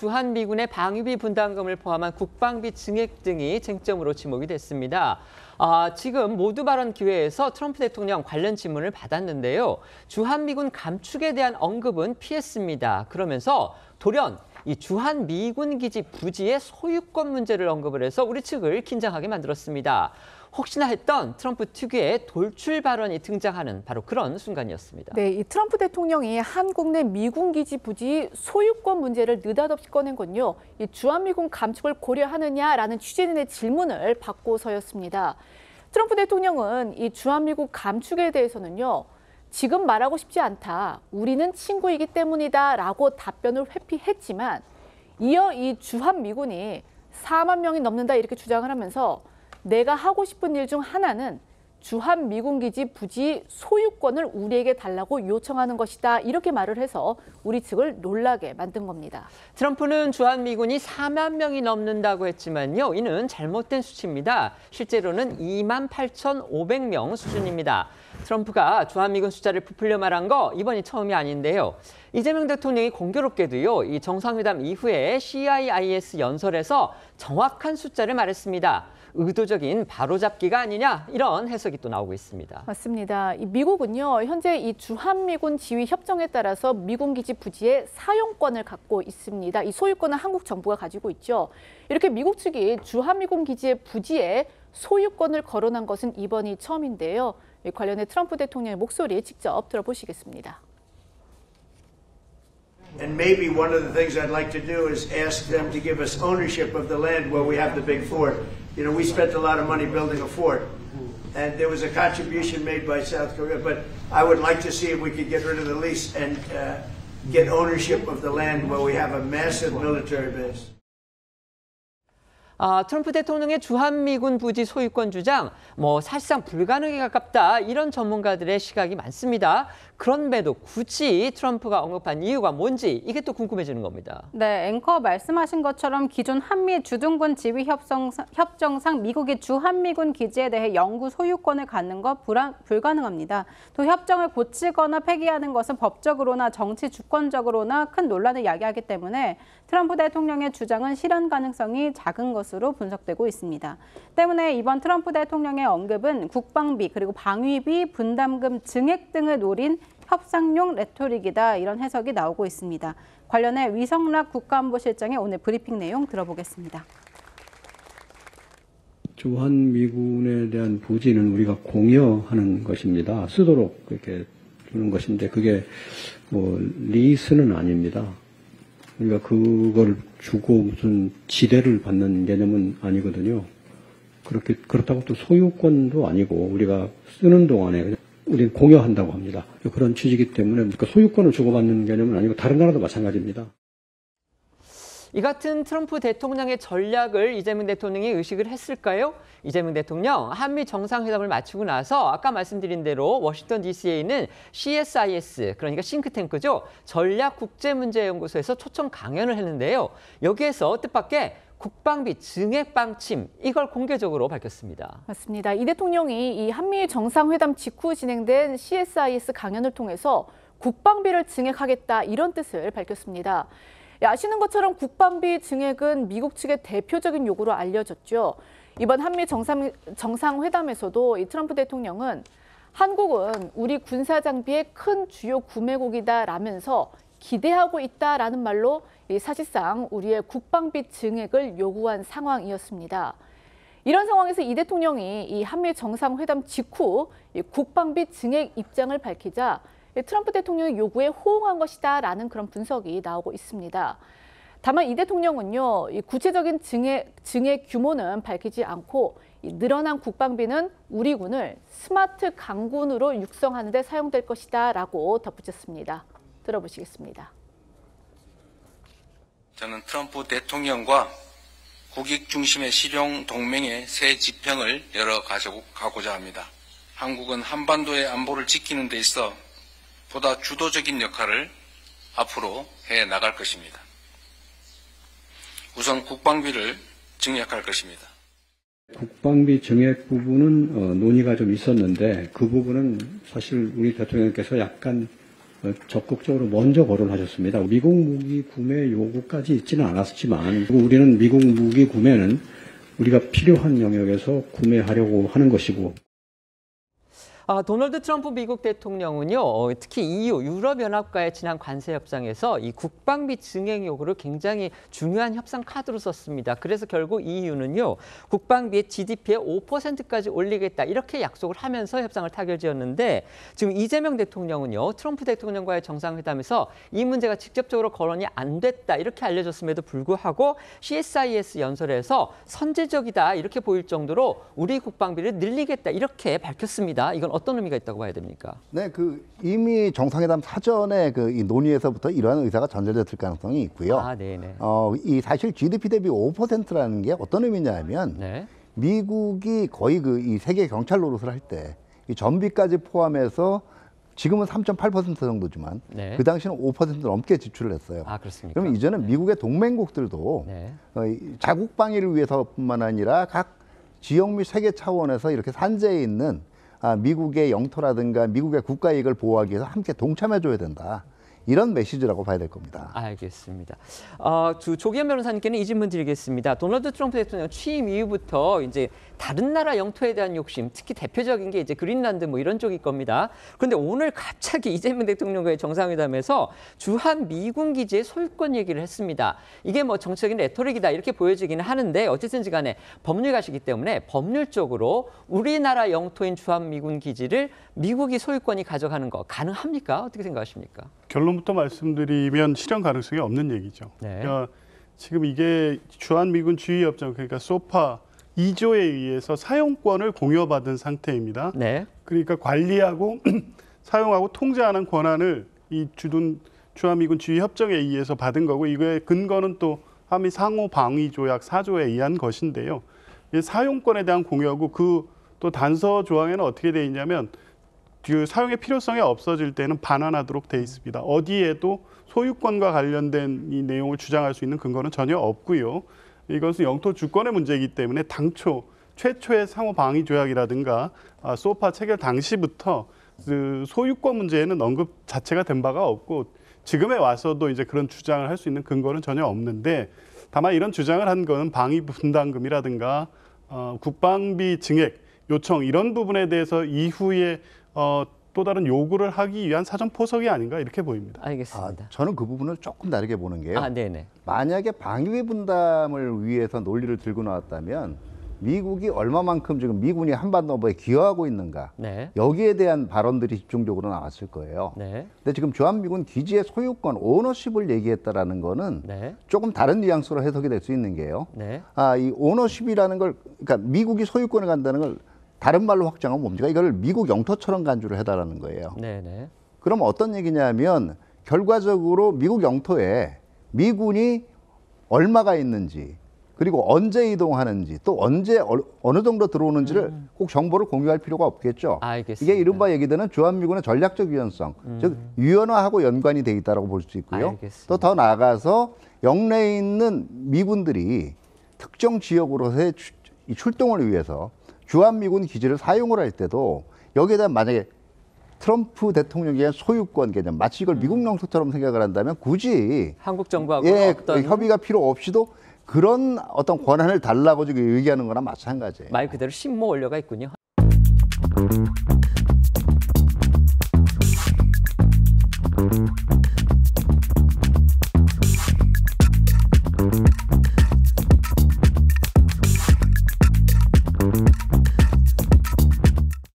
주한미군의 방위비 분담금을 포함한 국방비 증액 등이 쟁점으로 지목이 됐습니다. 지금 모두 발언 기회에서 트럼프 대통령 관련 질문을 받았는데요. 주한미군 감축에 대한 언급은 피했습니다. 그러면서 돌연 이 주한미군 기지 부지의 소유권 문제를 언급을 해서 우리 측을 긴장하게 만들었습니다. 혹시나 했던 트럼프 특유의 돌출 발언이 등장하는 바로 그런 순간이었습니다. 네, 이 트럼프 대통령이 한국 내 미군 기지 부지 소유권 문제를 느닷없이 꺼낸 건요. 이 주한미군 감축을 고려하느냐라는 취재진의 질문을 받고서였습니다. 트럼프 대통령은 이 주한미군 감축에 대해서는요. 지금 말하고 싶지 않다. 우리는 친구이기 때문이다라고 답변을 회피했지만 이어 이 주한미군이 4만 명이 넘는다 이렇게 주장을 하면서 내가 하고 싶은 일 중 하나는 주한미군 기지 부지 소유권을 우리에게 달라고 요청하는 것이다. 이렇게 말을 해서 우리 측을 놀라게 만든 겁니다. 트럼프는 주한미군이 4만 명이 넘는다고 했지만요. 이는 잘못된 수치입니다. 실제로는 2만 8,500명 수준입니다. 트럼프가 주한미군 숫자를 부풀려 말한 거 이번이 처음이 아닌데요. 이재명 대통령이 공교롭게도요. 이 정상회담 이후에 CIIS 연설에서 정확한 숫자를 말했습니다. 의도적인 바로잡기가 아니냐 이런 해석이 또 나오고 있습니다. 맞습니다. 이 미국은요 현재 이 주한미군 지휘 협정에 따라서 미군 기지 부지의 사용권을 갖고 있습니다. 이 소유권은 한국 정부가 가지고 있죠. 이렇게 미국 측이 주한미군 기지의 부지에 소유권을 거론한 것은 이번이 처음인데요. 관련해 트럼프 대통령의 목소리 직접 들어보시겠습니다. And maybe one of the things I'd like to do is ask them to give us ownership of the land where we have the big fort. You know, we spent a lot of money building a fort, and there was a contribution made by South Korea, but I would like to see if we could get rid of the lease and get ownership of the land where we have a massive military base. 트럼프 대통령의 주한미군 부지 소유권 주장, 사실상 불가능에 가깝다 이런 전문가들의 시각이 많습니다. 그런데도 굳이 트럼프가 언급한 이유가 뭔지 이게 또 궁금해지는 겁니다. 네, 앵커 말씀하신 것처럼 기존 한미 주둔군 지휘 협정상 미국이 주한미군 기지에 대해 영구 소유권을 갖는 것 불가능합니다. 또 협정을 고치거나 폐기하는 것은 법적으로나 정치 주권적으로나 큰 논란을 야기하기 때문에 트럼프 대통령의 주장은 실현 가능성이 작은 것으로 분석되고 있습니다. 때문에 이번 트럼프 대통령의 언급은 국방비 그리고 방위비 분담금 증액 등을 노린 협상용 레토릭이다 이런 해석이 나오고 있습니다. 관련해 위성락 국가안보실장의 오늘 브리핑 내용 들어보겠습니다. 주한미군에 대한 부지는 우리가 공여하는 것입니다. 쓰도록 그렇게 주는 것인데 그게 리스는 아닙니다. 그러니까 그걸 주고 무슨 지대를 받는 개념은 아니거든요. 그렇다고 또 소유권도 아니고 우리가 쓰는 동안에 우리는 공여한다고 합니다. 그런 취지이기 때문에 소유권을 주고받는 개념은 아니고 다른 나라도 마찬가지입니다. 이 같은 트럼프 대통령의 전략을 이재명 대통령이 의식을 했을까요? 이재명 대통령 한미 정상회담을 마치고 나서 아까 말씀드린 대로 워싱턴 DC에 있는 CSIS, 그러니까 싱크탱크죠. 전략국제문제연구소에서 초청 강연을 했는데요. 여기에서 뜻밖의 국방비 증액 방침, 이걸 공개적으로 밝혔습니다. 맞습니다. 이 대통령이 이 한미 정상회담 직후 진행된 CSIS 강연을 통해서 국방비를 증액하겠다 이런 뜻을 밝혔습니다. 아시는 것처럼 국방비 증액은 미국 측의 대표적인 요구로 알려졌죠. 이번 한미 정상회담에서도 이 트럼프 대통령은 한국은 우리 군사 장비의 큰 주요 구매국이다라면서 기대하고 있다라는 말로 사실상 우리의 국방비 증액을 요구한 상황이었습니다. 이런 상황에서 이 대통령이 이 한미 정상회담 직후 국방비 증액 입장을 밝히자 트럼프 대통령의 요구에 호응한 것이다라는 그런 분석이 나오고 있습니다. 다만 이 대통령은요, 이 구체적인 증액 규모는 밝히지 않고 늘어난 국방비는 우리 군을 스마트 강군으로 육성하는 데 사용될 것이다라고 덧붙였습니다. 들어보시겠습니다. 저는 트럼프 대통령과 국익 중심의 실용 동맹의 새 지평을 열어가고자 합니다. 한국은 한반도의 안보를 지키는 데 있어 보다 주도적인 역할을 앞으로 해나갈 것입니다. 우선 국방비를 증액할 것입니다. 국방비 증액 부분은 논의가 좀 있었는데 그 부분은 사실 우리 대통령께서 약간 적극적으로 먼저 거론하셨습니다. 미국 무기 구매 요구까지 있지는 않았지만 우리는 미국 무기 구매는 우리가 필요한 영역에서 구매하려고 하는 것이고. 도널드 트럼프 미국 대통령은요, 특히 EU, 유럽연합과의 지난 관세 협상에서 이 국방비 증액 요구를 굉장히 중요한 협상 카드로 썼습니다. 그래서 결국 EU는요, 국방비의 GDP의 5%까지 올리겠다 이렇게 약속을 하면서 협상을 타결지었는데 지금 이재명 대통령은요, 트럼프 대통령과의 정상회담에서 이 문제가 직접적으로 거론이 안 됐다 이렇게 알려졌음에도 불구하고 CSIS 연설에서 선제적이다 이렇게 보일 정도로 우리 국방비를 늘리겠다 이렇게 밝혔습니다. 이건 어떤 의미가 있다고 봐야 됩니까? 네, 이미 정상회담 사전에 이 논의에서부터 이러한 의사가 전제됐을 가능성이 있고요. 네네. 이 사실 GDP 대비 5%라는 게 어떤 의미냐면 네. 미국이 거의 이 세계 경찰 노릇을 할 때 이 전비까지 포함해서 지금은 3.8% 정도지만 네. 그 당시는 5% 넘게 지출을 했어요. 그렇습니까? 그럼 이제는 미국의 동맹국들도 자국 방위를 위해서뿐만 아니라 각 지역 및 세계 차원에서 이렇게 산재에 있는 미국의 영토라든가 미국의 국가 이익을 보호하기 위해서 함께 동참해줘야 된다. 이런 메시지라고 봐야 될 겁니다. 알겠습니다. 조기현 변호사님께는 이 질문 드리겠습니다. 도널드 트럼프 대통령 취임 이후부터 이제 다른 나라 영토에 대한 욕심, 특히 대표적인 게 이제 그린란드 뭐 이런 쪽일 겁니다. 그런데 오늘 갑자기 이재명 대통령과의 정상회담에서 주한 미군 기지의 소유권 얘기를 했습니다. 이게 뭐 정치적인 레토릭이다 이렇게 보여지기는 하는데 어쨌든지 간에 법률가시기 때문에 법률적으로 우리나라 영토인 주한 미군 기지를 미국이 소유권이 가져가는 거 가능합니까? 어떻게 생각하십니까? 결론부터 말씀드리면 실현 가능성이 없는 얘기죠. 네. 그러니까 지금 이게 주한미군 지휘협정 그러니까 소파 2조에 의해서 사용권을 공여받은 상태입니다. 네. 그러니까 관리하고 사용하고 통제하는 권한을 이 주한미군 지휘협정에 의해서 받은 거고 이거의 근거는 또 한미 상호방위조약 4조에 의한 것인데요. 이 사용권에 대한 공여고 그 또 단서 조항에는 어떻게 돼 있냐면 그 사용의 필요성이 없어질 때는 반환하도록 돼 있습니다. 어디에도 소유권과 관련된 이 내용을 주장할 수 있는 근거는 전혀 없고요. 이것은 영토 주권의 문제이기 때문에 당초 최초의 상호방위 조약이라든가 소파 체결 당시부터 그 소유권 문제에는 언급 자체가 된 바가 없고 지금에 와서도 이제 그런 주장을 할 수 있는 근거는 전혀 없는데 다만 이런 주장을 한 거는 방위 분담금이라든가 국방비 증액 요청 이런 부분에 대해서 이후에 또 다른 요구를 하기 위한 사전 포석이 아닌가 이렇게 보입니다. 알겠습니다. 저는 그 부분을 조금 다르게 보는 게요. 네네. 만약에 방위 분담을 위해서 논리를 들고 나왔다면 미국이 얼마만큼 지금 미군이 한반도에 기여하고 있는가 네. 여기에 대한 발언들이 집중적으로 나왔을 거예요. 네. 근데 지금 주한미군 기지의 소유권, 오너십을 얘기했다라는 거는 네. 조금 다른 뉘앙스로 해석이 될 수 있는 게요. 네. 이 오너십이라는 걸, 그러니까 미국이 소유권을 간다는 걸 다른 말로 확장하면 뭡니까? 이걸 미국 영토처럼 간주를 해달라는 거예요. 네네. 그럼 어떤 얘기냐면 결과적으로 미국 영토에 미군이 얼마가 있는지 그리고 언제 이동하는지 또 언제 어느 정도 들어오는지를 꼭 정보를 공유할 필요가 없겠죠. 알겠습니다. 이게 이른바 얘기되는 주한미군의 전략적 유연성, 즉 유연화하고 연관이 돼 있다고 볼 수 있고요. 알겠습니다. 또 더 나아가서 영내에 있는 미군들이 특정 지역으로서의 출동을 위해서 주한미군 기지를 사용을 할 때도 여기에 대한 만약에 트럼프 대통령의 소유권 개념, 마치 이걸 미국 영토처럼 생각을 한다면 굳이 한국 정부하고 어떤 협의가 필요 없이도 그런 어떤 권한을 달라고 지금 얘기하는 거나 마찬가지예요. 말 그대로 신모 원료가 있군요.